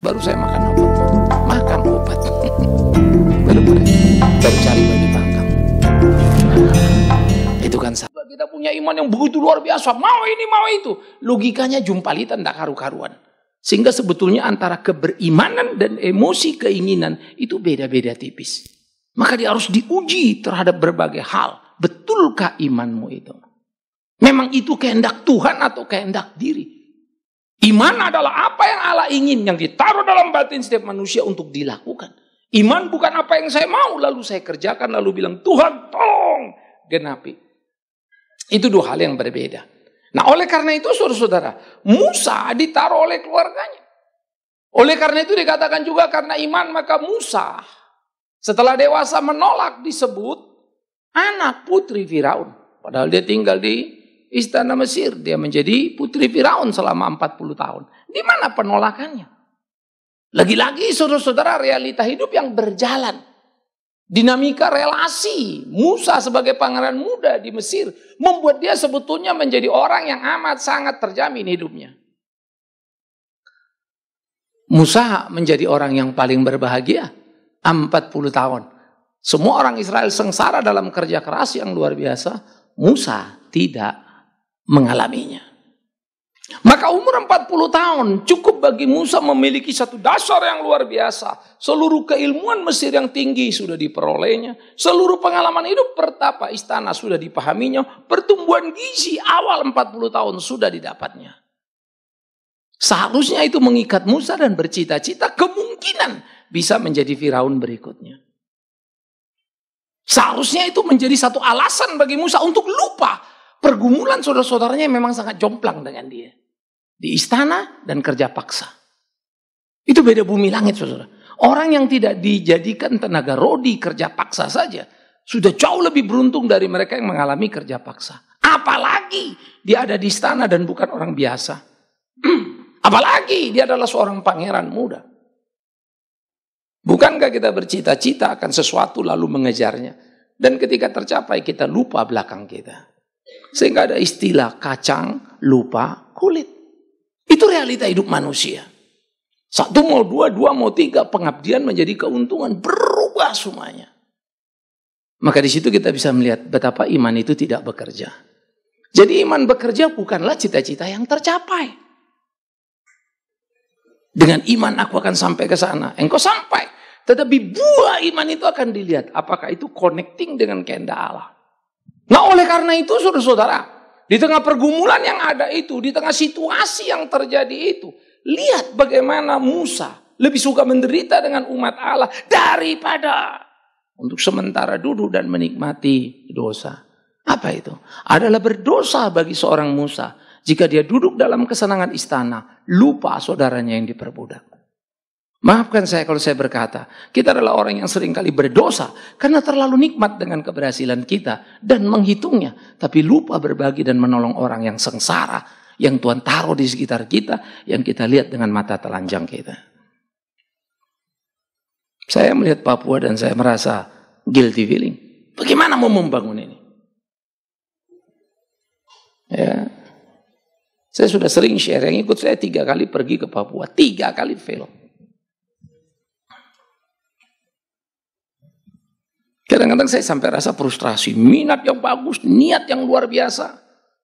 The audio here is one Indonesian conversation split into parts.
Baru saya makan obat. Makan obat. baru cari baju pangkal. Itu kan salah. Kita punya iman yang begitu luar biasa. Mau ini, mau itu. Logikanya jumpalitan, tak karu-karuan. Sehingga sebetulnya antara keberimanan dan emosi keinginan itu beda-beda tipis. Maka dia harus diuji terhadap berbagai hal. Betulkah imanmu itu? Memang itu kehendak Tuhan atau kehendak diri? Iman adalah apa yang Allah ingin, yang ditaruh dalam batin setiap manusia untuk dilakukan. Iman bukan apa yang saya mau, lalu saya kerjakan, lalu bilang, Tuhan tolong genapi. Itu dua hal yang berbeda. Nah, oleh karena itu saudara-saudara, Musa ditaruh oleh keluarganya. Oleh karena itu dikatakan juga karena iman maka Musa setelah dewasa menolak disebut anak putri Firaun. Padahal dia tinggal di istana Mesir. Dia menjadi putri Firaun selama 40 tahun. Di mana penolakannya? Lagi-lagi saudara-saudara realita hidup yang berjalan. Dinamika relasi Musa sebagai pangeran muda di Mesir membuat dia sebetulnya menjadi orang yang amat sangat terjamin hidupnya. Musa menjadi orang yang paling berbahagia 40 tahun. Semua orang Israel sengsara dalam kerja keras yang luar biasa. Musa tidak mengalaminya. Maka umur 40 tahun cukup bagi Musa memiliki satu dasar yang luar biasa. Seluruh keilmuan Mesir yang tinggi sudah diperolehnya. Seluruh pengalaman hidup pertapa istana sudah dipahaminya. Pertumbuhan gizi awal 40 tahun sudah didapatnya. Seharusnya itu mengikat Musa dan bercita-cita kemungkinan bisa menjadi Firaun berikutnya. Seharusnya itu menjadi satu alasan bagi Musa untuk lupa pergumulan saudara-saudaranya yang memang sangat jomplang dengan dia. Di istana dan kerja paksa. Itu beda bumi langit, saudara. Orang yang tidak dijadikan tenaga rodi kerja paksa saja, sudah jauh lebih beruntung dari mereka yang mengalami kerja paksa. Apalagi dia ada di istana dan bukan orang biasa. Apalagi dia adalah seorang pangeran muda. Bukankah kita bercita-cita akan sesuatu lalu mengejarnya. Dan ketika tercapai kita lupa belakang kita. Sehingga ada istilah kacang lupa kulit. Itu realita hidup manusia. 1 mau 2, 2 mau 3, pengabdian menjadi keuntungan, berubah semuanya. Maka di situ kita bisa melihat betapa iman itu tidak bekerja. Jadi iman bekerja bukanlah cita-cita yang tercapai. Dengan iman aku akan sampai ke sana. Engkau sampai. Tetapi buah iman itu akan dilihat. Apakah itu connecting dengan kehendak Allah. Nah oleh karena itu saudara-saudara, di tengah pergumulan yang ada itu, di tengah situasi yang terjadi itu, lihat bagaimana Musa lebih suka menderita dengan umat Allah daripada untuk sementara duduk dan menikmati dosa. Apa itu? Adalah berdosa bagi seorang Musa jika dia duduk dalam kesenangan istana, lupa saudaranya yang diperbudak. Maafkan saya kalau saya berkata, kita adalah orang yang seringkali berdosa karena terlalu nikmat dengan keberhasilan kita dan menghitungnya, tapi lupa berbagi dan menolong orang yang sengsara, yang Tuhan taruh di sekitar kita, yang kita lihat dengan mata telanjang kita. Saya melihat Papua dan saya merasa guilty feeling. Bagaimana mau membangun ini? Ya, saya sudah sering share, yang ikut saya 3 kali pergi ke Papua, 3 kali fail. Kadang-kadang saya sampai rasa frustrasi, minat yang bagus, niat yang luar biasa.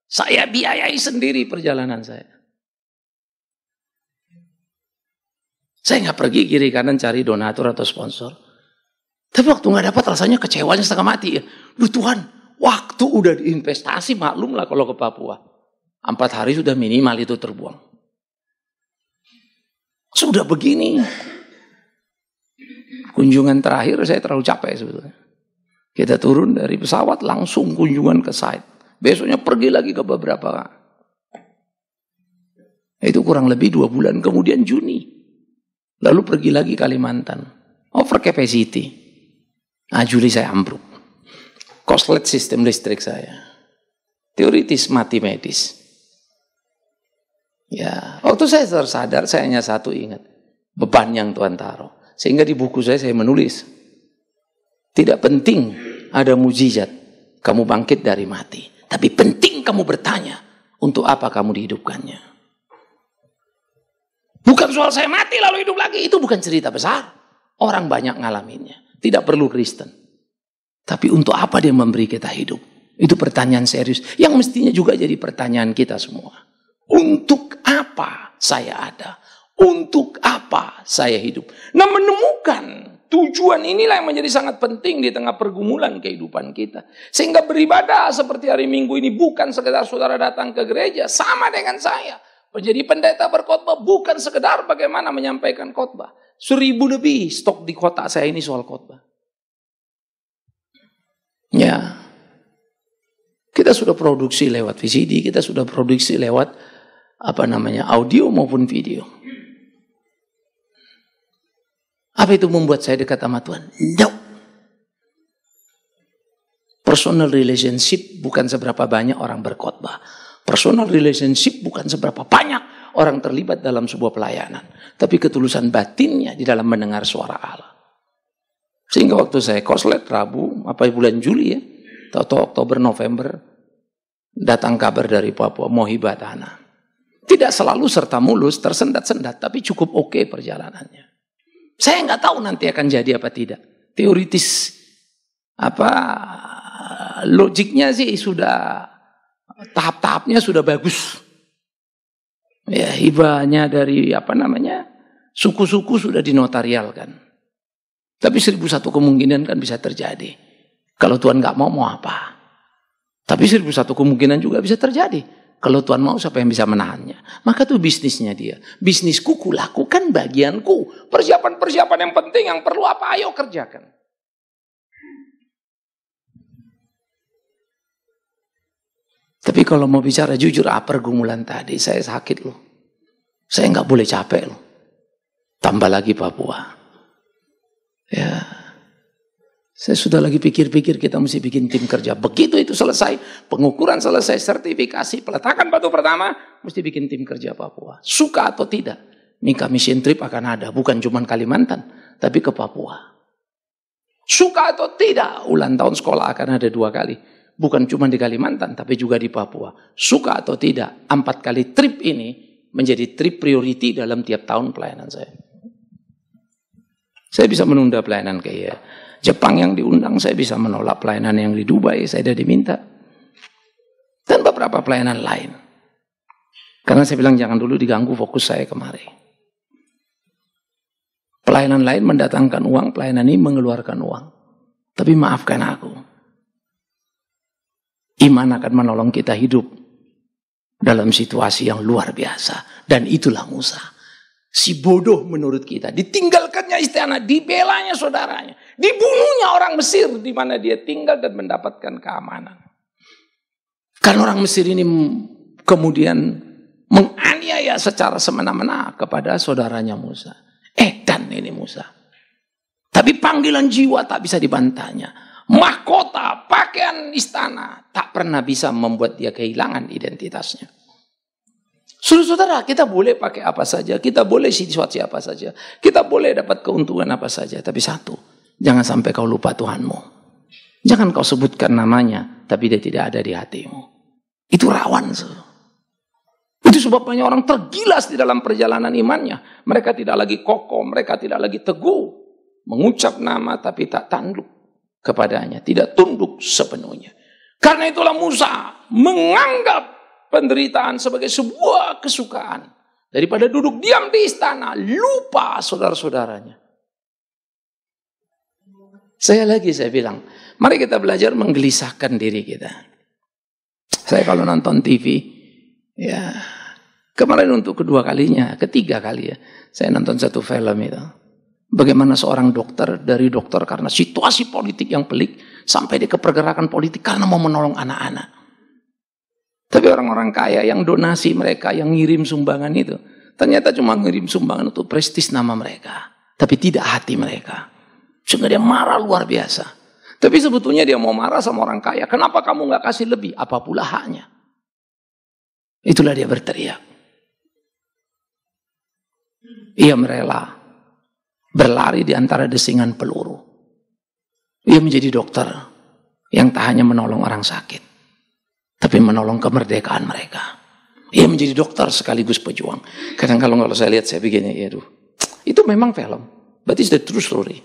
Saya biayai sendiri perjalanan saya. Saya nggak pergi kiri kanan cari donatur atau sponsor. Tapi waktu nggak dapat rasanya kecewanya setengah mati ya. Duh Tuhan, waktu udah diinvestasi maklum lah kalau ke Papua. 4 hari sudah minimal itu terbuang. Sudah begini. Kunjungan terakhir saya terlalu capek sebetulnya. Kita turun dari pesawat langsung kunjungan ke site. Besoknya pergi lagi ke beberapa. Itu kurang lebih 2 bulan kemudian Juni. Lalu pergi lagi Kalimantan. Over capacity. Nah Juli saya ambruk. Korslet sistem listrik saya. Teoritis mati medis. Ya, waktu saya tersadar saya hanya satu ingat. Beban yang Tuhan taruh. Sehingga di buku saya menulis. Tidak penting ada mujizat kamu bangkit dari mati. Tapi penting kamu bertanya, untuk apa kamu dihidupkannya. Bukan soal saya mati lalu hidup lagi. Itu bukan cerita besar. Orang banyak ngalaminnya. Tidak perlu Kristen. Tapi untuk apa dia memberi kita hidup? Itu pertanyaan serius. Yang mestinya juga jadi pertanyaan kita semua. Untuk apa saya ada? Untuk apa saya hidup? Nah, menemukan tujuan inilah yang menjadi sangat penting di tengah pergumulan kehidupan kita. Sehingga beribadah seperti hari Minggu ini bukan sekedar saudara datang ke gereja. Sama dengan saya. Menjadi pendeta berkhotbah bukan sekedar bagaimana menyampaikan khotbah. 1000 lebih stok di kota saya ini soal khotbah. Ya. Kita sudah produksi lewat VCD, kita sudah produksi lewat audio maupun video. Apa itu membuat saya dekat sama Tuhan? No. Personal relationship bukan seberapa banyak orang berkhotbah. Personal relationship bukan seberapa banyak orang terlibat dalam sebuah pelayanan. Tapi ketulusan batinnya di dalam mendengar suara Allah. Sehingga waktu saya koslet Rabu, bulan Juli ya, atau Oktober, November, datang kabar dari Papua, mau hibah tanah. Tidak selalu serta mulus, tersendat-sendat, tapi cukup oke perjalanannya. Saya nggak tahu nanti akan jadi apa tidak. Teoritis, logiknya sih sudah, tahap-tahapnya sudah bagus. Ya, hibahnya dari suku-suku sudah dinotarialkan. Tapi 1001 kemungkinan kan bisa terjadi. Kalau Tuhan nggak mau apa? Tapi 1001 kemungkinan juga bisa terjadi. Kalau Tuhan mau, siapa yang bisa menahannya? Maka itu bisnisnya dia. Bisnisku kulakukan bagianku. Persiapan-persiapan yang penting, yang perlu apa? Ayo kerjakan. Tapi kalau mau bicara jujur, pergumulan tadi, saya sakit loh. Saya nggak boleh capek loh. Tambah lagi Papua. Ya. Saya sudah lagi pikir-pikir kita mesti bikin tim kerja. Begitu itu selesai, pengukuran selesai, sertifikasi, peletakan batu pertama, mesti bikin tim kerja Papua. Suka atau tidak, Mika Mission Trip akan ada. Bukan cuma Kalimantan, tapi ke Papua. Suka atau tidak, ulang tahun sekolah akan ada 2 kali. Bukan cuma di Kalimantan, tapi juga di Papua. Suka atau tidak, 4 kali trip ini menjadi trip priority dalam tiap tahun pelayanan saya. Saya bisa menunda pelayanan kayak Jepang yang diundang, saya bisa menolak pelayanan yang di Dubai, saya sudah diminta. Dan beberapa pelayanan lain. Karena saya bilang jangan dulu diganggu fokus saya kemari. Pelayanan lain mendatangkan uang, pelayanan ini mengeluarkan uang. Tapi maafkan aku. Iman akan menolong kita hidup dalam situasi yang luar biasa. Dan itulah Musa. Si bodoh menurut kita. Ditinggalkannya istana, dibelanya saudaranya. Dibunuhnya orang Mesir di mana dia tinggal dan mendapatkan keamanan. Karena orang Mesir ini kemudian menganiaya secara semena-mena kepada saudaranya Musa. Dan ini Musa. Tapi panggilan jiwa tak bisa dibantahnya. Mahkota, pakaian istana tak pernah bisa membuat dia kehilangan identitasnya. Saudara-saudara, kita boleh pakai apa saja, kita boleh situasi apa saja, kita boleh dapat keuntungan apa saja, tapi satu, jangan sampai kau lupa Tuhanmu. Jangan kau sebutkan namanya, tapi dia tidak ada di hatimu. Itu rawan. Itu sebabnya orang tergilas di dalam perjalanan imannya. Mereka tidak lagi kokoh, mereka tidak lagi teguh. Mengucap nama tapi tak tunduk kepadanya, tidak tunduk sepenuhnya. Karena itulah Musa menganggap penderitaan sebagai sebuah kesukaan. Daripada duduk diam di istana, lupa saudara-saudaranya. Saya bilang, mari kita belajar menggelisahkan diri kita. Saya kalau nonton TV, ya kemarin untuk kedua kalinya, ketiga kali ya, saya nonton satu film itu. Bagaimana seorang dokter, dari dokter karena situasi politik yang pelik, sampai dia ke pergerakan politik karena mau menolong anak-anak. Tapi orang-orang kaya yang donasi mereka, yang ngirim sumbangan itu, ternyata cuma ngirim sumbangan untuk prestis nama mereka. Tapi tidak hati mereka. Sehingga dia marah luar biasa. Tapi sebetulnya dia mau marah sama orang kaya. Kenapa kamu gak kasih lebih? Apa pula haknya? Itulah dia berteriak. Ia merela berlari di antara desingan peluru. Ia menjadi dokter yang tak hanya menolong orang sakit, tapi menolong kemerdekaan mereka. Ia menjadi dokter sekaligus pejuang. Kadang kalau saya lihat, saya begini, aduh, itu memang film. But it's the true story.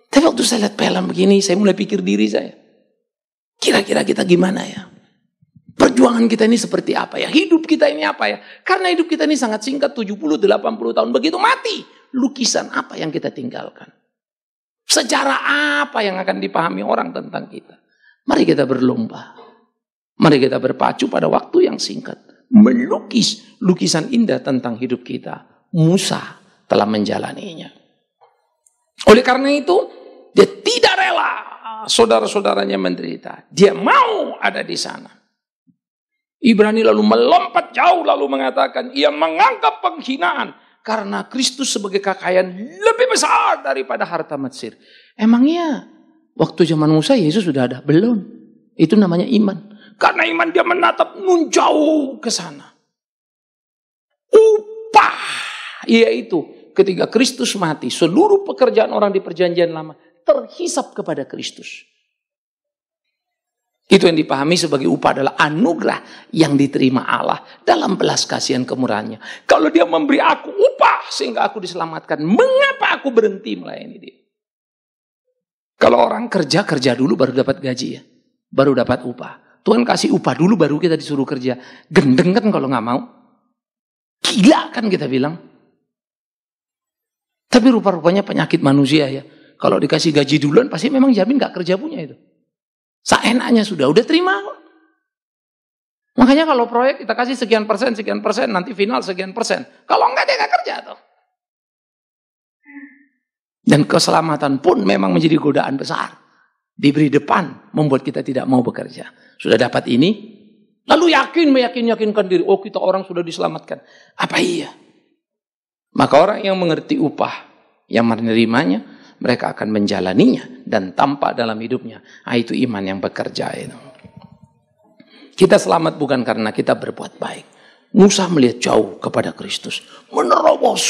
Tapi waktu saya lihat film begini, saya mulai pikir diri saya. Kira-kira kita gimana ya? Perjuangan kita ini seperti apa ya? Hidup kita ini apa ya? Karena hidup kita ini sangat singkat, 70-80 tahun. Begitu mati, lukisan apa yang kita tinggalkan? Sejarah apa yang akan dipahami orang tentang kita? Mari kita berlomba. Mari kita berpacu pada waktu yang singkat. Melukis lukisan indah tentang hidup kita. Musa telah menjalaninya. Oleh karena itu, dia tidak rela saudara-saudaranya menderita. Dia mau ada di sana. Ibrani lalu melompat jauh lalu mengatakan, ia menganggap penghinaan karena Kristus sebagai kekayaan lebih besar daripada harta Mesir. Emangnya waktu zaman Musa Yesus sudah ada? Belum. Itu namanya iman. Karena iman dia menatap nun jauh ke sana. Upah, yaitu ketika Kristus mati, seluruh pekerjaan orang di perjanjian lama terhisap kepada Kristus. Itu yang dipahami sebagai upah adalah anugerah yang diterima Allah dalam belas kasihan kemurahannya. Kalau dia memberi aku upah sehingga aku diselamatkan, mengapa aku berhenti melayani dia? Kalau orang kerja dulu baru dapat gaji ya, baru dapat upah. Tuhan kasih upah dulu baru kita disuruh kerja. Gendeng kan kalau nggak mau. Gila kan kita bilang. Tapi rupa-rupanya penyakit manusia ya. Kalau dikasih gaji duluan pasti memang jamin nggak kerja punya itu. Seenaknya udah terima. Makanya kalau proyek kita kasih sekian persen, nanti final sekian persen. Kalau enggak dia nggak kerja tuh. Dan keselamatan pun memang menjadi godaan besar. Diberi depan membuat kita tidak mau bekerja. Sudah dapat ini, lalu meyakinkan diri, oh kita orang sudah diselamatkan. Apa iya? Maka orang yang mengerti upah, yang menerimanya, mereka akan menjalaninya dan tampak dalam hidupnya. Itu iman yang bekerja itu. Kita selamat bukan karena kita berbuat baik. Musa melihat jauh kepada Kristus, menerobos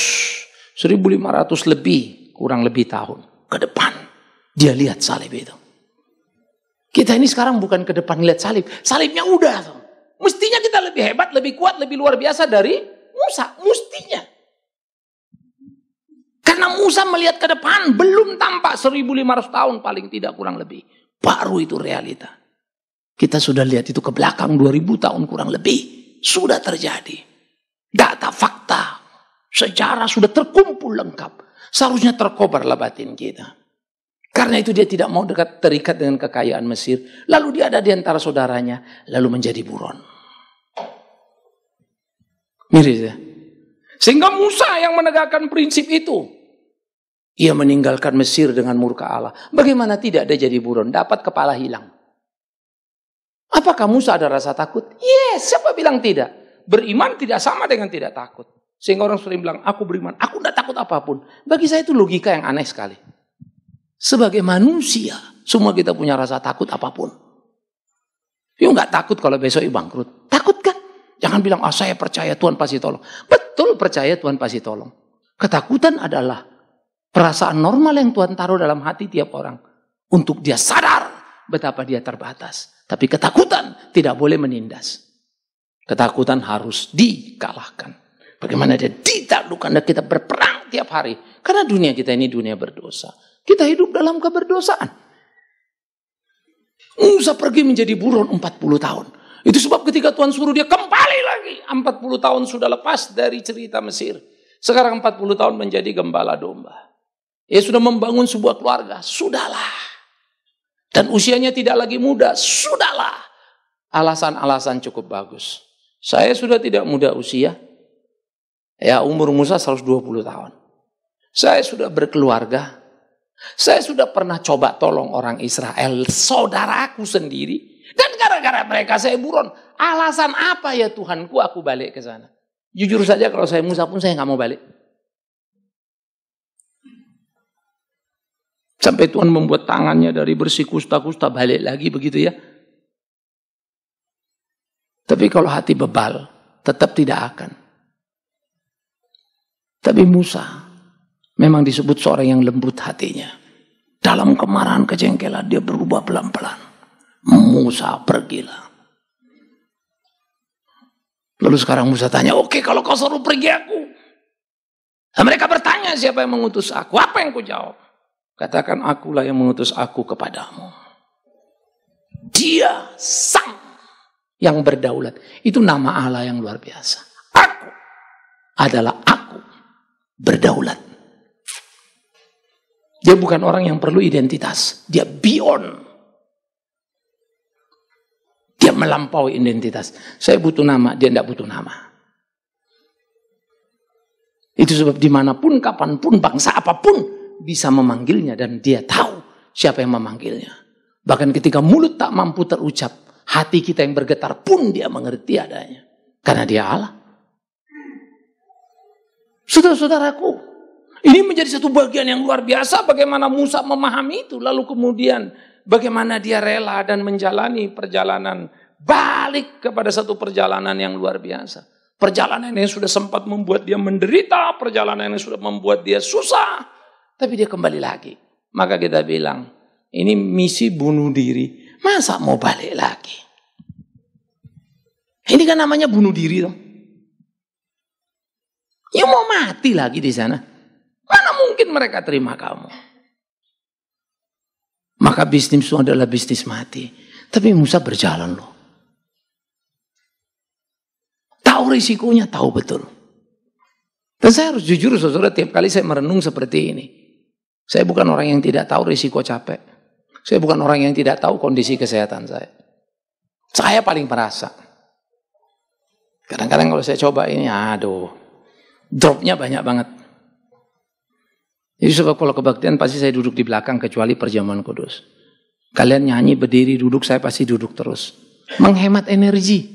1.500 lebih, kurang lebih tahun ke depan. Dia lihat salib itu. Kita ini sekarang bukan ke depan lihat salib. Salibnya udah tuh. Mestinya kita lebih hebat, lebih kuat, lebih luar biasa dari Musa. Mestinya. Karena Musa melihat ke depan belum tampak 1.500 tahun paling tidak kurang lebih. Baru itu realita. Kita sudah lihat itu ke belakang 2.000 tahun kurang lebih. Sudah terjadi. Data, fakta, sejarah sudah terkumpul lengkap. Seharusnya terkobarlah batin kita. Karena itu dia tidak mau terikat dengan kekayaan Mesir. Lalu dia ada di antara saudaranya. Lalu menjadi buron. Miris ya. Sehingga Musa yang menegakkan prinsip itu. Ia meninggalkan Mesir dengan murka Allah. Bagaimana tidak dia jadi buron? Dapat kepala hilang. Apakah Musa ada rasa takut? Yes, siapa bilang tidak? Beriman tidak sama dengan tidak takut. Sehingga orang sering bilang, aku beriman. Aku tidak takut apapun. Bagi saya itu logika yang aneh sekali. Sebagai manusia, semua kita punya rasa takut apapun. Yuk nggak takut kalau besok bangkrut. Takut kan? Jangan bilang, saya percaya Tuhan pasti tolong. Betul percaya Tuhan pasti tolong. Ketakutan adalah perasaan normal yang Tuhan taruh dalam hati tiap orang. Untuk dia sadar betapa dia terbatas. Tapi ketakutan tidak boleh menindas. Ketakutan harus dikalahkan. Bagaimana dia ditaklukkan dan kita berperang tiap hari. Karena dunia kita ini dunia berdosa. Kita hidup dalam keberdosaan. Musa pergi menjadi buron 40 tahun. Itu sebab ketika Tuhan suruh dia kembali lagi. 40 tahun sudah lepas dari cerita Mesir. Sekarang 40 tahun menjadi gembala domba. Dia sudah membangun sebuah keluarga. Sudahlah. Dan usianya tidak lagi muda. Sudahlah. Alasan-alasan cukup bagus. Saya sudah tidak muda usia. Ya, umur Musa 120 tahun. Saya sudah berkeluarga. Saya sudah pernah coba tolong orang Israel, saudaraku sendiri. Dan gara-gara mereka saya buron. Alasan apa ya Tuhanku aku balik ke sana? Jujur saja kalau saya Musa pun saya nggak mau balik. Sampai Tuhan membuat tangannya dari bersih kusta-kusta balik lagi begitu ya. Tapi kalau hati bebal, tetap tidak akan. Tapi Musa memang disebut seorang yang lembut hatinya. Dalam kemarahan kejengkelan dia berubah pelan-pelan. Musa pergilah. Lalu sekarang Musa tanya, oke, kalau kau suruh pergi aku. Nah, mereka bertanya, siapa yang mengutus aku? Apa yang kau jawab? Katakan, akulah yang mengutus aku kepadamu. Dia sang yang berdaulat. Itu nama Allah yang luar biasa. Aku adalah aku berdaulat. Dia bukan orang yang perlu identitas. Dia beyond. Dia melampaui identitas. Saya butuh nama, dia tidak butuh nama. Itu sebab dimanapun, kapanpun, bangsa apapun bisa memanggilnya dan dia tahu siapa yang memanggilnya. Bahkan ketika mulut tak mampu terucap, hati kita yang bergetar pun dia mengerti adanya. Karena dia Allah. Saudara-saudaraku, ini menjadi satu bagian yang luar biasa bagaimana Musa memahami itu. Lalu kemudian bagaimana dia rela dan menjalani perjalanan balik kepada satu perjalanan yang luar biasa. Perjalanan yang sudah sempat membuat dia menderita, perjalanan yang sudah membuat dia susah. Tapi dia kembali lagi. Maka kita bilang, ini misi bunuh diri. Masa mau balik lagi? Ini kan namanya bunuh diri. Toh. Ya mau mati lagi di sana. Mana mungkin mereka terima kamu? Maka bisnis itu adalah bisnis mati. Tapi Musa berjalan loh. Tahu risikonya, tahu betul. Dan saya harus jujur saudara, tiap kali saya merenung seperti ini. Saya bukan orang yang tidak tahu risiko capek. Saya bukan orang yang tidak tahu kondisi kesehatan saya. Saya paling merasa. Kadang-kadang kalau saya coba ini, aduh, dropnya banyak banget. Jadi sebab kalau kebaktian pasti saya duduk di belakang kecuali perjamuan kudus. Kalian nyanyi, berdiri, duduk, saya pasti duduk terus. Menghemat energi.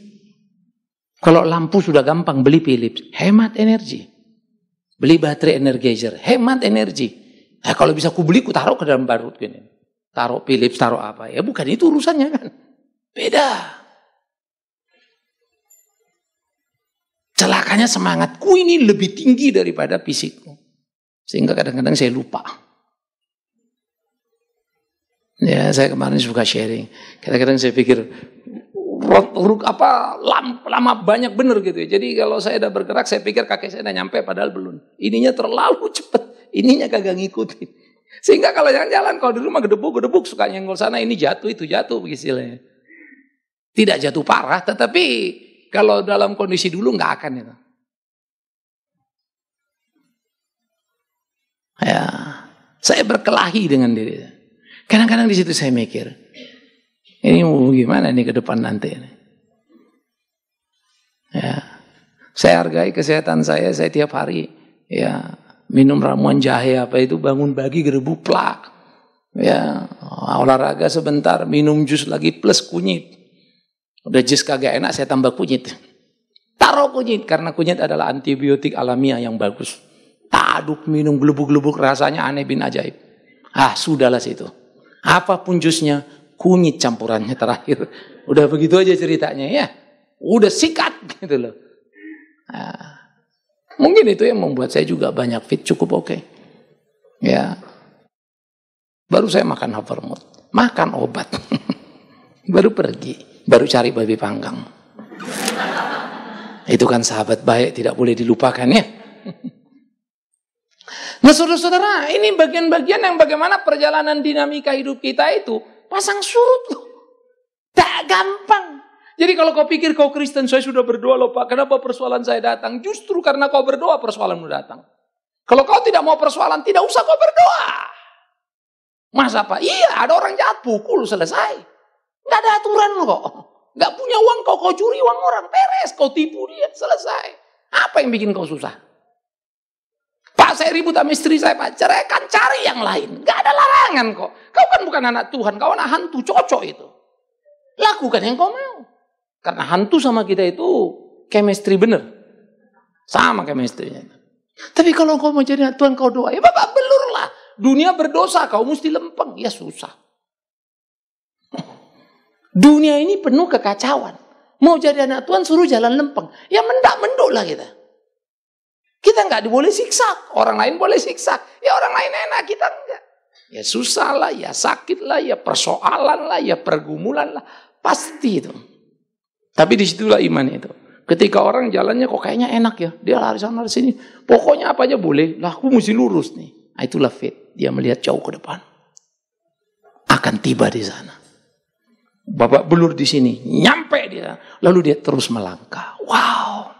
Kalau lampu sudah gampang, beli Philips. Hemat energi. Beli baterai energizer. Hemat energi. Nah, kalau bisa ku beli, ku taruh ke dalam barut gini. Taruh Philips, taruh apa. Ya bukan itu urusannya kan. Beda. Celakanya semangatku ini lebih tinggi daripada fisikku. Sehingga kadang-kadang saya lupa. Ya, saya kemarin suka sharing. Kadang-kadang saya pikir, lama banyak bener gitu ya. Jadi kalau saya udah bergerak, saya pikir kaki saya udah nyampe, padahal belum. Ininya terlalu cepat. Ininya kagak ngikutin. Sehingga kalau jalan-jalan, kalau di rumah gedebuk, suka nyenggol sana, ini jatuh, itu jatuh, istilahnya. Tidak jatuh parah, tetapi kalau dalam kondisi dulu nggak akan itu. Ya, saya berkelahi dengan diri. Kadang-kadang di situ saya mikir, ini mau gimana nih ke depan nanti? Ya, saya hargai kesehatan saya tiap hari. Ya. Minum ramuan jahe apa itu, bangun pagi gerebuk plak. Ya, olahraga sebentar, minum jus lagi plus kunyit. Udah jus kagak enak, saya tambah kunyit. Taruh kunyit, karena kunyit adalah antibiotik alamiah yang bagus. Aduk, minum gelubuk-gelubuk, rasanya aneh bin ajaib. Ah, sudahlah situ. Apapun jusnya, kunyit campurannya terakhir. Udah begitu aja ceritanya ya. Udah sikat gitu loh. Nah, mungkin itu yang membuat saya juga banyak fit, cukup oke. Ya. Baru saya makan Havermut, makan obat. Baru pergi, baru cari babi panggang. Itu kan sahabat baik, tidak boleh dilupakan ya. Nah saudara-saudara, ini bagian-bagian yang bagaimana perjalanan dinamika hidup kita itu pasang surut loh. Tak gampang. Jadi kalau kau pikir kau Kristen, saya sudah berdoa loh Pak, kenapa persoalan saya datang? Justru karena kau berdoa persoalanmu datang. Kalau kau tidak mau persoalan, tidak usah kau berdoa. Masa Pak? Iya, ada orang jahat, pukul, selesai. Nggak ada aturan kok. Nggak punya uang kau curi uang orang, beres. Kau tipu dia, selesai. Apa yang bikin kau susah? Pak, saya ribut sama istri saya, Pak, ceraikan, cari yang lain. Nggak ada larangan kok. Kau kan bukan anak Tuhan, kau anak hantu, cocok itu. Lakukan yang kau mau. Karena hantu sama kita itu chemistry bener. Sama chemistry-nya. Tapi kalau kau mau jadi anak Tuhan, kau doa. Ya Bapak belur lah. Dunia berdosa, kau mesti lempeng. Ya susah. Dunia ini penuh kekacauan. Mau jadi anak Tuhan suruh jalan lempeng. Ya mendak-menduk lah kita. Kita nggak boleh siksa. Orang lain boleh siksa. Ya orang lain enak, kita enggak. Ya susah lah, ya sakit lah, ya persoalan lah, ya pergumulan lah. Pasti itu. Tapi disitulah iman itu. Ketika orang jalannya kok kayaknya enak ya, dia lari sana lari sini, pokoknya apa aja boleh, lah aku mesti lurus nih. Nah, itulah faith, dia melihat jauh ke depan. Akan tiba di sana. Babak belur di sini, nyampe dia, lalu dia terus melangkah. Wow,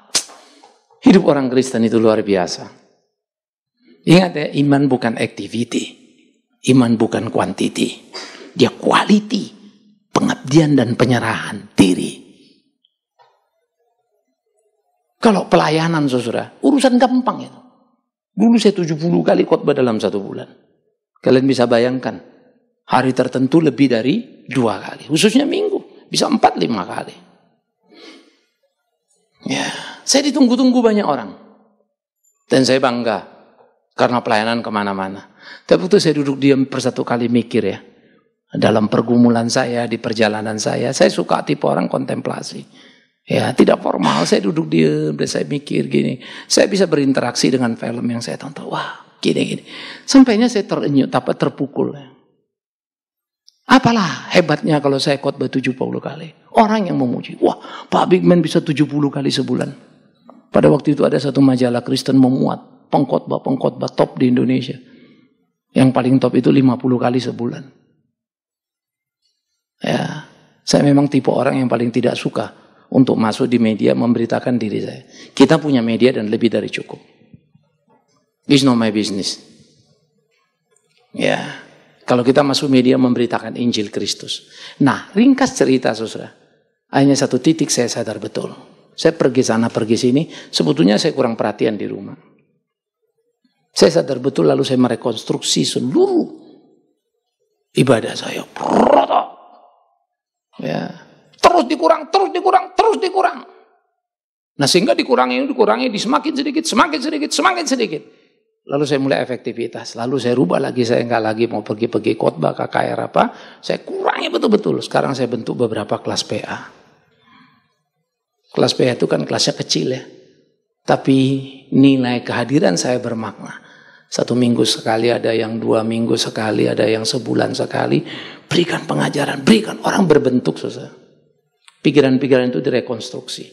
hidup orang Kristen itu luar biasa. Ingat ya, iman bukan activity, iman bukan quantity, dia quality, pengabdian dan penyerahan diri. Kalau pelayanan saudara, urusan gampang itu. Dulu saya 70 kali khotbah dalam 1 bulan. Kalian bisa bayangkan, hari tertentu lebih dari 2 kali. Khususnya minggu, bisa 4-5 kali. Ya, saya ditunggu-tunggu banyak orang. Dan saya bangga, karena pelayanan kemana-mana. Tapi waktu saya duduk diam persatu kali mikir ya. Dalam pergumulan saya, di perjalanan saya suka tipe orang kontemplasi. Ya, tidak formal, saya duduk diam, dan saya mikir gini. Saya bisa berinteraksi dengan film yang saya tonton. Wah, gini. Sampainya saya terenyut, terpukul. Apalah hebatnya kalau saya khotbah 70 kali. Orang yang memuji. Wah, Pak Big Man bisa 70 kali sebulan. Pada waktu itu ada satu majalah Kristen memuat pengkhotbah top di Indonesia. Yang paling top itu 50 kali sebulan. Ya, saya memang tipe orang yang paling tidak suka untuk masuk di media memberitakan diri saya. Kita punya media dan lebih dari cukup. It's not my business. Ya, kalau kita masuk media memberitakan Injil Kristus. Nah, ringkas cerita saudara. Hanya satu titik saya sadar betul. Saya pergi sana pergi sini, sebetulnya saya kurang perhatian di rumah. Saya sadar betul lalu saya merekonstruksi seluruh ibadah saya. Ya, terus dikurang. Nah, sehingga dikurangi, semakin sedikit. Lalu saya mulai efektivitas. Lalu saya rubah lagi, saya nggak lagi mau pergi khotbah KKR apa. Saya kurangi betul-betul. Sekarang saya bentuk beberapa kelas PA. Kelas PA itu kan kelasnya kecil ya. Tapi nilai kehadiran saya bermakna. 1 minggu sekali, ada yang 2 minggu sekali, ada yang sebulan sekali. Berikan pengajaran, berikan. Orang berbentuk saudara. Pikiran-pikiran itu direkonstruksi.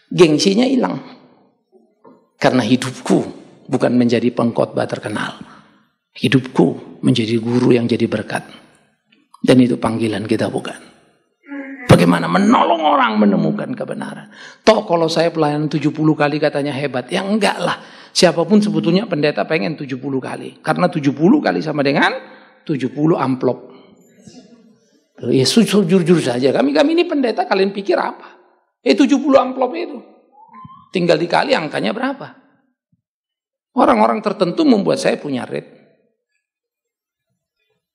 Gengsinya hilang. Karena hidupku bukan menjadi pengkhotbah terkenal. Hidupku menjadi guru yang jadi berkat. Dan itu panggilan kita bukan. Bagaimana menolong orang menemukan kebenaran. Toh kalau saya pelayanan 70 kali katanya hebat. Ya enggak lah. Siapapun sebetulnya pendeta pengen 70 kali. Karena 70 kali sama dengan 70 amplop. Ya jujur saja. Kami ini pendeta, kalian pikir apa? 70 amplop itu. Tinggal dikali angkanya berapa? Orang-orang tertentu membuat saya punya rate.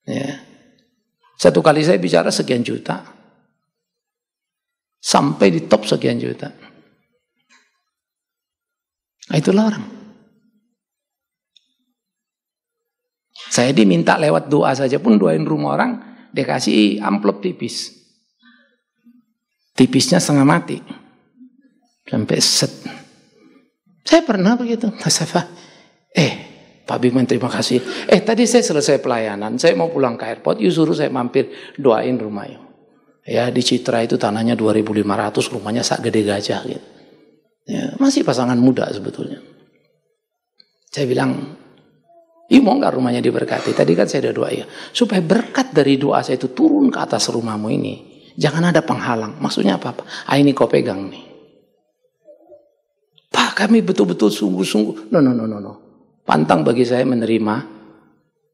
Ya. 1 kali saya bicara sekian juta. Sampai di top sekian juta. Nah, itulah orang. Saya diminta lewat doa saja pun doain rumah orang. Dia kasih amplop tipis. Tipisnya setengah mati. Sampai set. Saya pernah begitu. Pak Bigman terima kasih. Tadi saya selesai pelayanan. Saya mau pulang ke airport. You suruh saya mampir doain rumah you. Ya, di Citra itu tanahnya 2.500. Rumahnya sak gede gajah gitu. Ya, masih pasangan muda sebetulnya. Saya bilang, mau nggak rumahnya diberkati? Tadi kan saya ada doa ya. Supaya berkat dari doa saya itu turun ke atas rumahmu ini. Jangan ada penghalang. Maksudnya apa? Ini kau pegang nih. Pak, kami betul-betul sungguh-sungguh. No. Pantang bagi saya menerima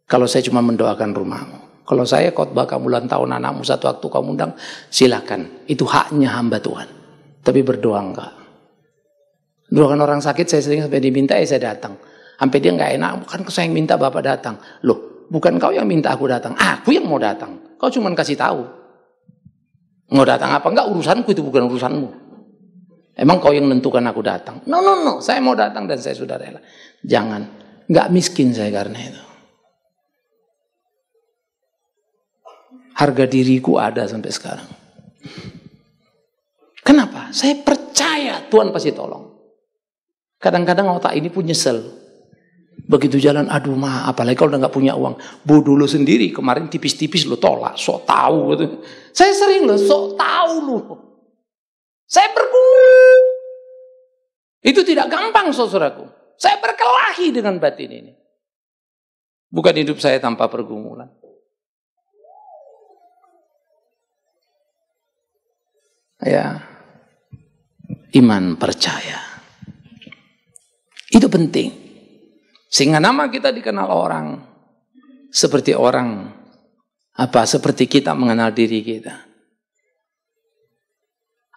kalau saya cuma mendoakan rumahmu. Kalau saya khotbah kamu ulang tahun anakmu, satu waktu kamu undang, silakan. Itu haknya hamba Tuhan. Tapi berdoa enggak. Doakan orang sakit saya sering sampai diminta saya datang. Sampai dia nggak enak, bukan saya yang minta Bapak datang. Loh, bukan kau yang minta aku datang. Aku yang mau datang. Kau cuma kasih tahu. Mau datang apa enggak urusanku, itu bukan urusanmu. Emang kau yang menentukan aku datang. No. Saya mau datang dan saya sudah rela. Jangan. Nggak miskin saya karena itu. Harga diriku ada sampai sekarang. Kenapa? Saya percaya Tuhan pasti tolong. Kadang-kadang otak ini pun nyesel. Begitu jalan, aduh apalagi kalau udah gak punya uang. Bodoh lo sendiri, kemarin tipis-tipis lo tolak, sok tahu gitu. Saya sering lo, sok tahu lo. Saya bergumul. Itu tidak gampang, saudaraku. Saya berkelahi dengan batin ini. Bukan hidup saya tanpa pergumulan. Ya, iman percaya. Itu penting. Sehingga nama kita dikenal orang seperti seperti kita mengenal diri kita.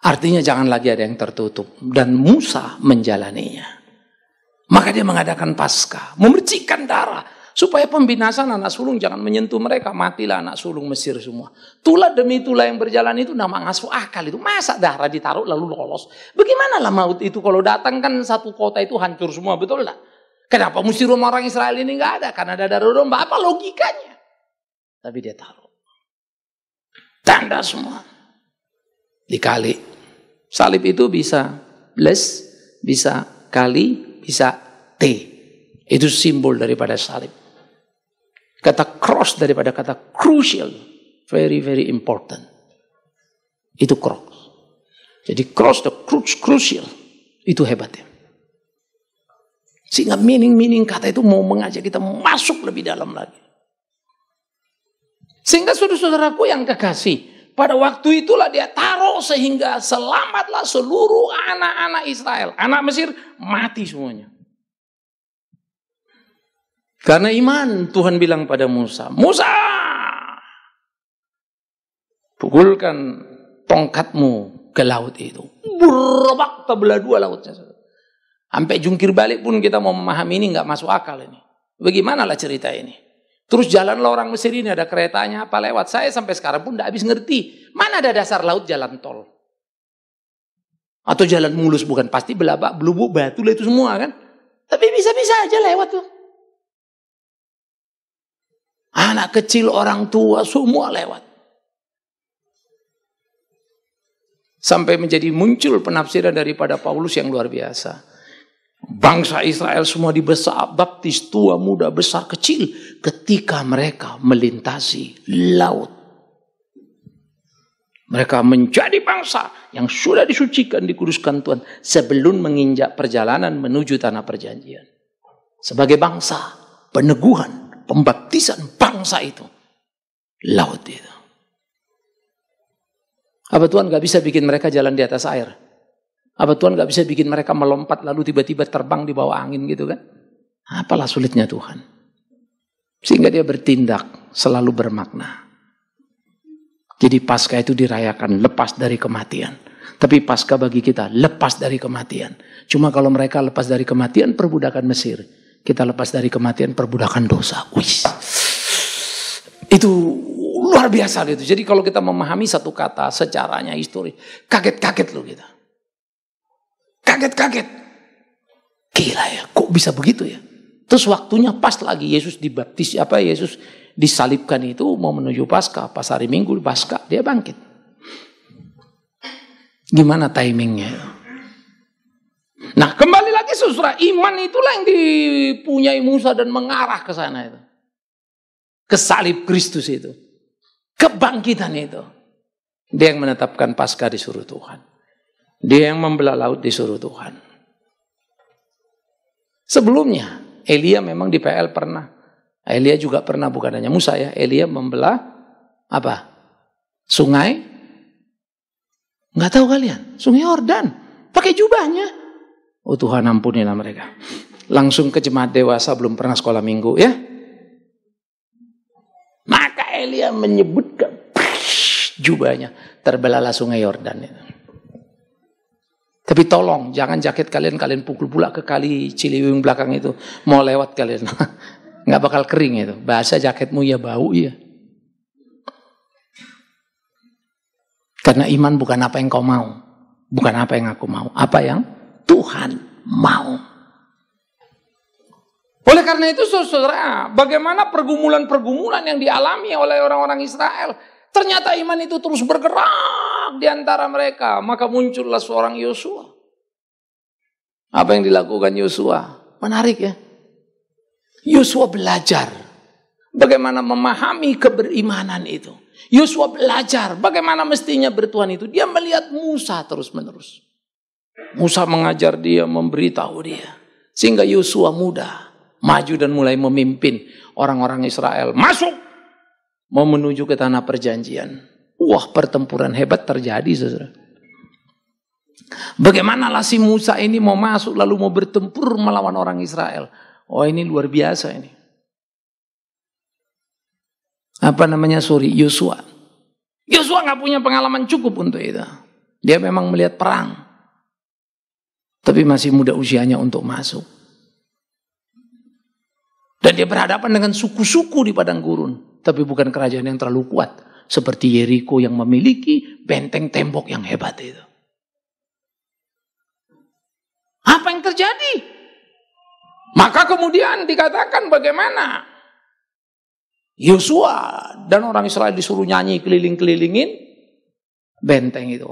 Artinya jangan lagi ada yang tertutup. Dan Musa menjalaninya. Maka dia mengadakan Paskah, memercikkan darah. Supaya pembinasaan anak sulung jangan menyentuh mereka. Matilah anak sulung Mesir semua. Tulah demi tulah yang berjalan itu nama ngasuh akal itu. Masa darah ditaruh lalu lolos? Bagaimana lah maut itu kalau datang kan satu kota itu hancur semua, betul tak? Kenapa mesti rumah orang Israel ini nggak ada? Karena ada darah domba. Apa logikanya? Tapi dia taruh. Tanda semua. Dikali. Salib itu bisa plus, bisa kali, bisa T. Itu simbol daripada salib. Kata cross daripada kata crucial. Very, very important. Itu cross. Jadi cross, the crucial. Itu hebatnya. Sehingga meaning kata itu mau mengajak kita masuk lebih dalam lagi. Sehingga saudara-saudaraku yang kekasih. Pada waktu itulah dia taruh sehingga selamatlah seluruh anak-anak Israel. Anak Mesir mati semuanya. Karena iman Tuhan bilang pada Musa, Musa, pukulkan tongkatmu ke laut itu. Berbak terbelah dua lautnya. Sampai jungkir balik pun kita mau memahami ini nggak masuk akal ini. Bagaimana lah cerita ini? Terus jalanlah orang Mesir ini ada keretanya apa lewat. Saya sampai sekarang pun nggak habis ngerti. Mana ada dasar laut jalan tol? Atau jalan mulus bukan? Pasti belabak, belubuk, batu lah itu semua kan? Tapi bisa-bisa aja lewat tuh. Anak kecil, orang tua, semua lewat. Sampai menjadi muncul penafsiran daripada Paulus yang luar biasa. Bangsa Israel semua dibesak, baptis, tua, muda, besar, kecil. Ketika mereka melintasi laut. Mereka menjadi bangsa yang sudah disucikan, dikuduskan Tuhan. Sebelum menginjak perjalanan menuju tanah perjanjian. Sebagai bangsa, peneguhan. Pembaptisan bangsa itu. Laut itu. Apa Tuhan gak bisa bikin mereka jalan di atas air? Apa Tuhan gak bisa bikin mereka melompat lalu tiba-tiba terbang di bawah angin gitu kan? Apalah sulitnya Tuhan. Sehingga dia bertindak selalu bermakna. Jadi Paskah itu dirayakan lepas dari kematian. Tapi Paskah bagi kita lepas dari kematian. Cuma kalau mereka lepas dari kematian perbudakan Mesir. Kita lepas dari kematian perbudakan dosa. Wih. Itu luar biasa gitu. Jadi kalau kita memahami satu kata secaranya histori, kaget-kaget loh kita. Kaget-kaget. Gila ya, kok bisa begitu ya? Terus waktunya pas lagi Yesus dibaptis, Yesus disalibkan itu mau menuju Paskah, pas hari Minggu Paskah dia bangkit. Gimana timingnya? Nah, kembali lagi saudara, iman itulah yang dipunyai Musa dan mengarah ke sana itu. Ke salib Kristus itu. Kebangkitan itu. Dia yang menetapkan Paskah disuruh Tuhan. Dia yang membelah laut disuruh Tuhan. Sebelumnya, Elia memang di PL pernah. Elia juga pernah, bukan hanya Musa ya. Elia membelah apa? Sungai? Nggak tahu kalian? Sungai Yordan. Pakai jubahnya. Oh Tuhan ampunilah mereka. Langsung ke jemaat dewasa belum pernah sekolah minggu ya. Maka Elia menyebutkan jubahnya. Terbelahlah sungai Yordan itu. Tapi tolong jangan jaket kalian pukul pula ke kali Ciliwung belakang itu. Mau lewat kalian. Nggak bakal kering itu. Bahasa jaketmu ya bau ya. Karena iman bukan apa yang kau mau. Bukan apa yang aku mau. Apa yang Tuhan mau. Oleh karena itu saudara, bagaimana pergumulan-pergumulan yang dialami oleh orang-orang Israel. Ternyata iman itu terus bergerak di antara mereka. Maka muncullah seorang Yosua. Apa yang dilakukan Yosua? Menarik ya. Yosua belajar bagaimana memahami keberimanan itu. Yosua belajar bagaimana mestinya bertuhan itu. Dia melihat Musa terus-menerus. Musa mengajar dia, memberitahu dia. Sehingga Yosua muda, maju dan mulai memimpin orang-orang Israel masuk. Mau menuju ke tanah perjanjian. Wah, pertempuran hebat terjadi, saudara. Bagaimana lah si Musa ini mau masuk lalu mau bertempur melawan orang Israel. Oh, ini luar biasa ini. Yosua. Yosua gak punya pengalaman cukup untuk itu. Dia memang melihat perang. Tapi masih muda usianya untuk masuk. Dan dia berhadapan dengan suku-suku di padang gurun. Tapi bukan kerajaan yang terlalu kuat. Seperti Yeriko yang memiliki benteng tembok yang hebat itu. Apa yang terjadi? Maka kemudian dikatakan bagaimana Yosua dan orang Israel disuruh nyanyi keliling-kelilingin benteng itu.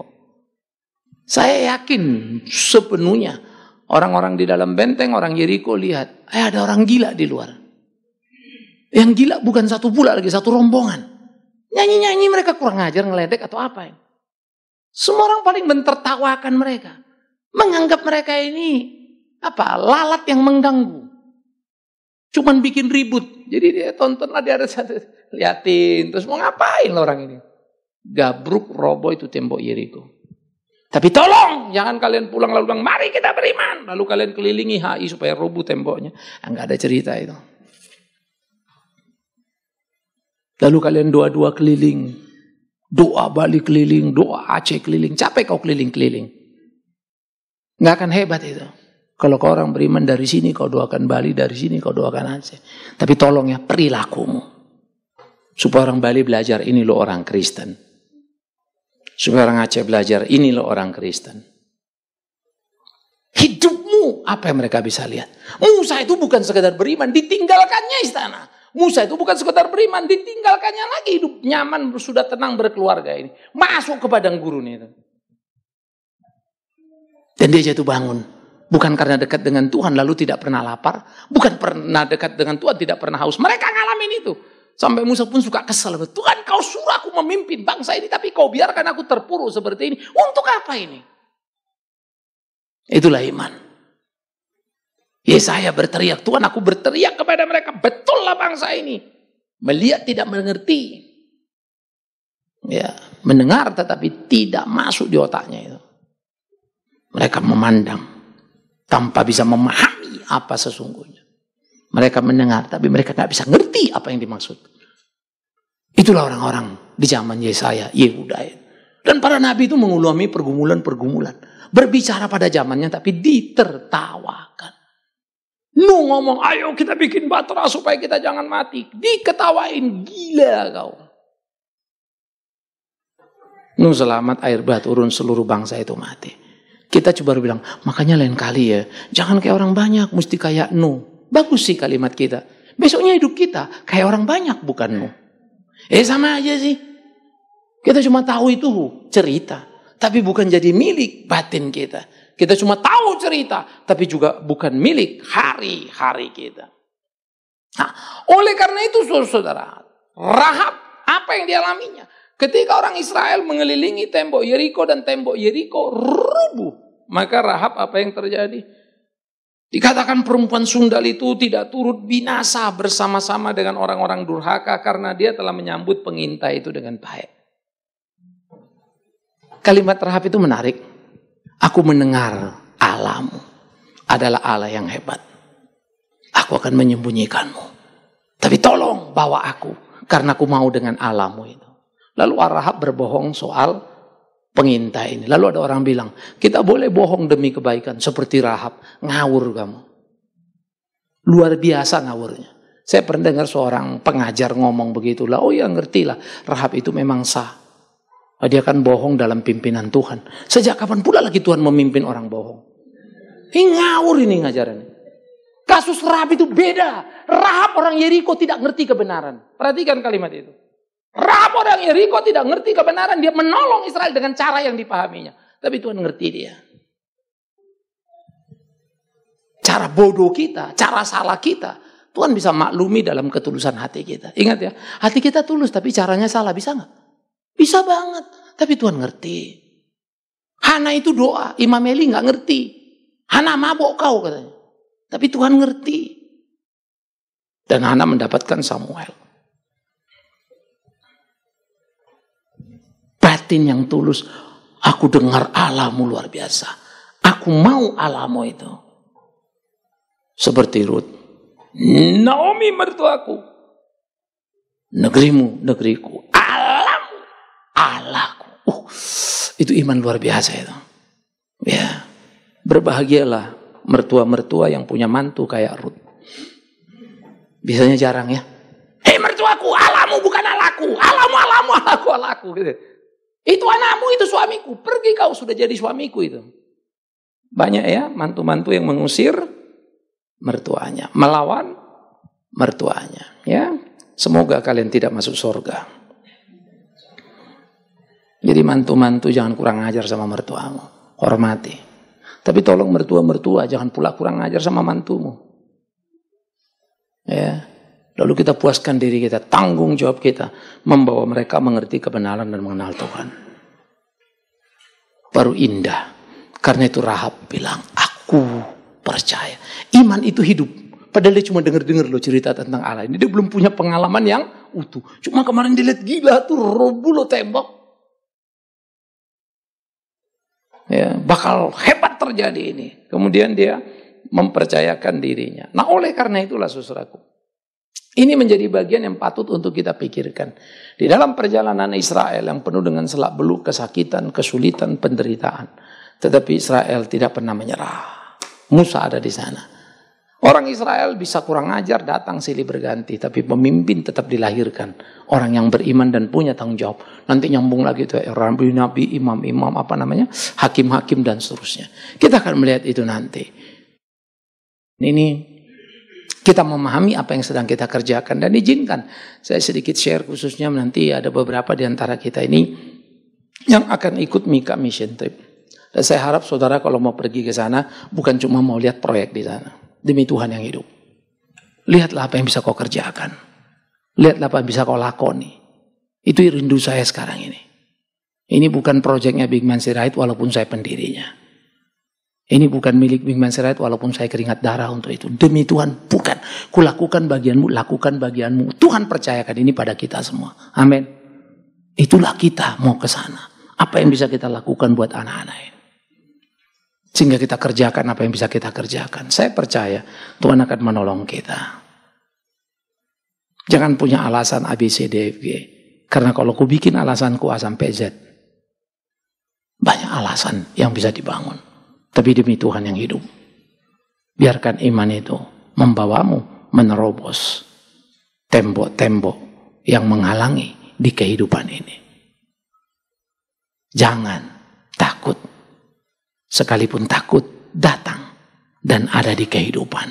Saya yakin sepenuhnya orang-orang di dalam benteng, orang Yeriko lihat, ada orang gila di luar. Yang gila bukan satu pula lagi, satu rombongan. Nyanyi-nyanyi mereka kurang ajar, ngeledek atau apa. Semua orang paling mentertawakan mereka. Menganggap mereka ini lalat yang mengganggu. Cuman bikin ribut. Jadi dia tontonlah dia ada satu. Liatin. Terus mau ngapain orang ini. Gabruk roboh itu tembok Yeriko. Tapi tolong. Jangan kalian pulang lalu bilang. Mari kita beriman. Lalu kalian kelilingi HI supaya roboh temboknya. Enggak ada cerita itu. Lalu kalian doa-doa keliling. Doa Bali keliling. Doa Aceh keliling. Capek kau keliling-keliling. Nggak akan hebat itu. Kalau kau orang beriman dari sini, kau doakan Bali, dari sini kau doakan Aceh. Tapi tolong ya, perilakumu. Supaya orang Bali belajar, ini lo orang Kristen. Supaya orang Aceh belajar, ini lo orang Kristen. Hidupmu, apa yang mereka bisa lihat? Musa itu bukan sekedar beriman, ditinggalkannya istana. Musa itu bukan sekedar beriman, ditinggalkannya lagi hidup nyaman, sudah tenang berkeluarga ini. Masuk ke padang gurun itu. Dan dia jatuh bangun. Bukan karena dekat dengan Tuhan lalu tidak pernah lapar. Bukan pernah dekat dengan Tuhan tidak pernah haus. Mereka ngalamin itu. Sampai Musa pun suka kesal. Tuhan kau suruh aku memimpin bangsa ini. Tapi kau biarkan aku terpuruk seperti ini. Untuk apa ini? Itulah iman. Yesaya berteriak. Tuhan aku berteriak kepada mereka. Betullah bangsa ini. Melihat tidak mengerti. Ya, mendengar tetapi tidak masuk di otaknya itu. Mereka memandang tanpa bisa memahami apa sesungguhnya. Mereka mendengar tapi mereka nggak bisa ngerti apa yang dimaksud. Itulah orang-orang di zaman Yesaya, Yehuda. Dan para nabi itu mengalami pergumulan-pergumulan. Berbicara pada zamannya tapi ditertawakan. Nuh ngomong, ayo kita bikin batra supaya kita jangan mati. Diketawain, gila kau. Nuh selamat air bah turun seluruh bangsa itu mati. Kita coba bilang, makanya lain kali ya, jangan kayak orang banyak, mesti kayak Nuh. Bagus sih kalimat kita. Besoknya hidup kita kayak orang banyak, bukan Nuh. Sama aja sih. Kita cuma tahu itu cerita, tapi bukan jadi milik batin kita. Kita cuma tahu cerita, tapi juga bukan milik hari-hari kita. Nah, oleh karena itu saudara, Rahab, apa yang dialaminya? Ketika orang Israel mengelilingi tembok Yeriko dan tembok Yeriko rubuh. Maka Rahab apa yang terjadi? Dikatakan perempuan sundal itu tidak turut binasa bersama-sama dengan orang-orang durhaka karena dia telah menyambut pengintai itu dengan baik. Kalimat Rahab itu menarik. Aku mendengar Allahmu adalah Allah yang hebat. Aku akan menyembunyikanmu. Tapi tolong bawa aku karena aku mau dengan Allahmu itu. Lalu Rahab berbohong soal pengintai ini. Lalu ada orang bilang, kita boleh bohong demi kebaikan. Seperti Rahab, ngawur kamu. Luar biasa ngawurnya. Saya pernah dengar seorang pengajar ngomong begitu. Oh ya ngerti lah, Rahab itu memang sah. Dia kan bohong dalam pimpinan Tuhan. Sejak kapan pula lagi Tuhan memimpin orang bohong? Ini ngawur ini ngajarannya. Kasus Rahab itu beda. Rahab orang Yeriko tidak ngerti kebenaran. Perhatikan kalimat itu. Rahab orang Yeriko tidak ngerti kebenaran. Dia menolong Israel dengan cara yang dipahaminya. Tapi Tuhan ngerti dia. Cara bodoh kita, cara salah kita. Tuhan bisa maklumi dalam ketulusan hati kita. Ingat ya, hati kita tulus tapi caranya salah. Bisa nggak? Bisa banget. Tapi Tuhan ngerti. Hana itu doa. Imam Eli gak ngerti. Hana mabok kau katanya. Tapi Tuhan ngerti. Dan Hana mendapatkan Samuel. Batin yang tulus. Aku dengar Allahmu luar biasa. Aku mau Allahmu itu. Seperti Rut. Naomi mertuaku. Negerimu, negeriku. Allahmu, Allahku. Itu iman luar biasa itu. Ya. Berbahagialah mertua-mertua yang punya mantu kayak Rut. Biasanya jarang ya. Hei mertuaku, Allahmu bukan Allahku. Allahmu, Allahmu, Allahku, Allahku. Gitu. Itu anakmu, itu suamiku. Pergi kau, sudah jadi suamiku itu. Banyak ya mantu-mantu yang mengusir mertuanya. Melawan mertuanya. Ya, semoga kalian tidak masuk surga. Jadi mantu-mantu jangan kurang ajar sama mertuamu. Hormati. Tapi tolong mertua-mertua jangan pula kurang ajar sama mantumu. Ya. Lalu kita puaskan diri kita, tanggung jawab kita membawa mereka mengerti kebenaran dan mengenal Tuhan. Baru indah. Karena itu Rahab bilang, aku percaya. Iman itu hidup. Padahal dia cuma dengar-dengar loh cerita tentang Allah ini. Dia belum punya pengalaman yang utuh. Cuma kemarin dia lihat gila tuh roboh lo tembok. Ya, bakal hebat terjadi ini. Kemudian dia mempercayakan dirinya. Nah oleh karena itulah saudaraku. Ini menjadi bagian yang patut untuk kita pikirkan. Di dalam perjalanan Israel yang penuh dengan selak beluk, kesakitan, kesulitan, penderitaan. Tetapi Israel tidak pernah menyerah. Musa ada di sana. Orang Israel bisa kurang ajar, datang silih berganti. Tapi pemimpin tetap dilahirkan. Orang yang beriman dan punya tanggung jawab. Nanti nyambung lagi itu nabi, imam-imam, hakim-hakim dan seterusnya. Kita akan melihat itu nanti. Ini kita memahami apa yang sedang kita kerjakan. Dan izinkan saya sedikit share khususnya nanti ada beberapa di antara kita ini yang akan ikut Mika Mission Trip. Dan saya harap saudara kalau mau pergi ke sana bukan cuma mau lihat proyek di sana. Demi Tuhan yang hidup. Lihatlah apa yang bisa kau kerjakan. Lihatlah apa yang bisa kau lakoni. Itu rindu saya sekarang ini. Ini bukan proyeknya Big Man Sirait walaupun saya pendirinya. Ini bukan milik Big Man Sirait walaupun saya keringat darah untuk itu. Demi Tuhan, bukan. Kulakukan bagianmu, lakukan bagianmu. Tuhan percayakan ini pada kita semua. Amin. Itulah kita mau ke sana. Apa yang bisa kita lakukan buat anak-anak ini. Sehingga kita kerjakan apa yang bisa kita kerjakan. Saya percaya Tuhan akan menolong kita. Jangan punya alasan A, B, C, D, F, G. Karena kalau ku bikin alasanku A sampai Z. Banyak alasan yang bisa dibangun. Tapi demi Tuhan yang hidup. Biarkan iman itu membawamu menerobos tembok-tembok yang menghalangi di kehidupan ini. Jangan takut. Sekalipun takut datang dan ada di kehidupan.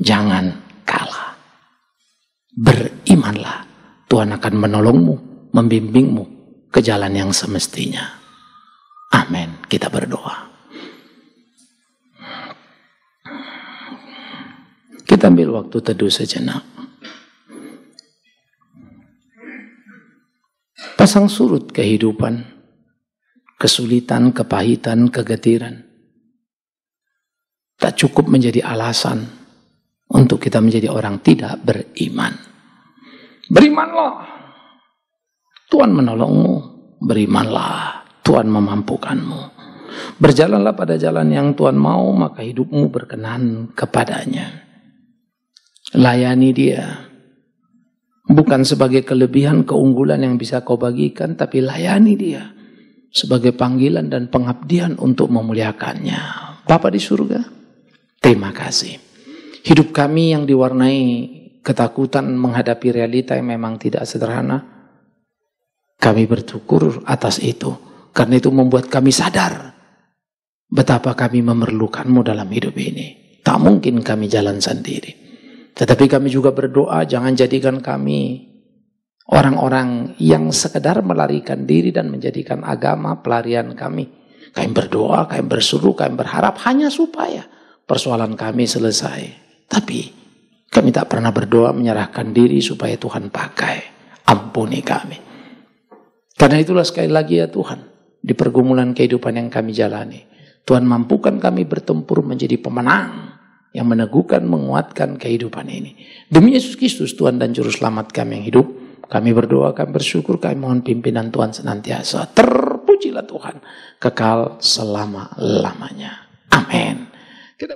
Jangan kalah. Berimanlah. Tuhan akan menolongmu, membimbingmu ke jalan yang semestinya. Amin. Kita berdoa. Kita ambil waktu teduh sejenak. Pasang surut kehidupan, kesulitan, kepahitan, kegetiran. Tak cukup menjadi alasan untuk kita menjadi orang tidak beriman. Berimanlah. Tuhan menolongmu. Berimanlah. Tuhan memampukanmu. Berjalanlah pada jalan yang Tuhan mau, maka hidupmu berkenan kepadanya. Layani dia. Bukan sebagai kelebihan, keunggulan yang bisa kau bagikan, tapi layani dia. Sebagai panggilan dan pengabdian untuk memuliakannya. Bapa di surga, terima kasih. Hidup kami yang diwarnai ketakutan menghadapi realita yang memang tidak sederhana. Kami bersyukur atas itu. Karena itu membuat kami sadar betapa kami memerlukanmu dalam hidup ini. Tak mungkin kami jalan sendiri. Tetapi kami juga berdoa, jangan jadikan kami orang-orang yang sekedar melarikan diri dan menjadikan agama pelarian kami. Kami berdoa, kami berseru, kami berharap hanya supaya persoalan kami selesai. Tapi kami tak pernah berdoa menyerahkan diri supaya Tuhan pakai. Ampuni kami. Karena itulah sekali lagi ya Tuhan, di pergumulan kehidupan yang kami jalani, Tuhan mampukan kami bertempur menjadi pemenang yang meneguhkan, menguatkan kehidupan ini. Demi Yesus Kristus, Tuhan dan Juru Selamat kami yang hidup, kami berdoa, kami bersyukur, kami mohon pimpinan Tuhan senantiasa. Terpujilah Tuhan, kekal selama-lamanya. Amin.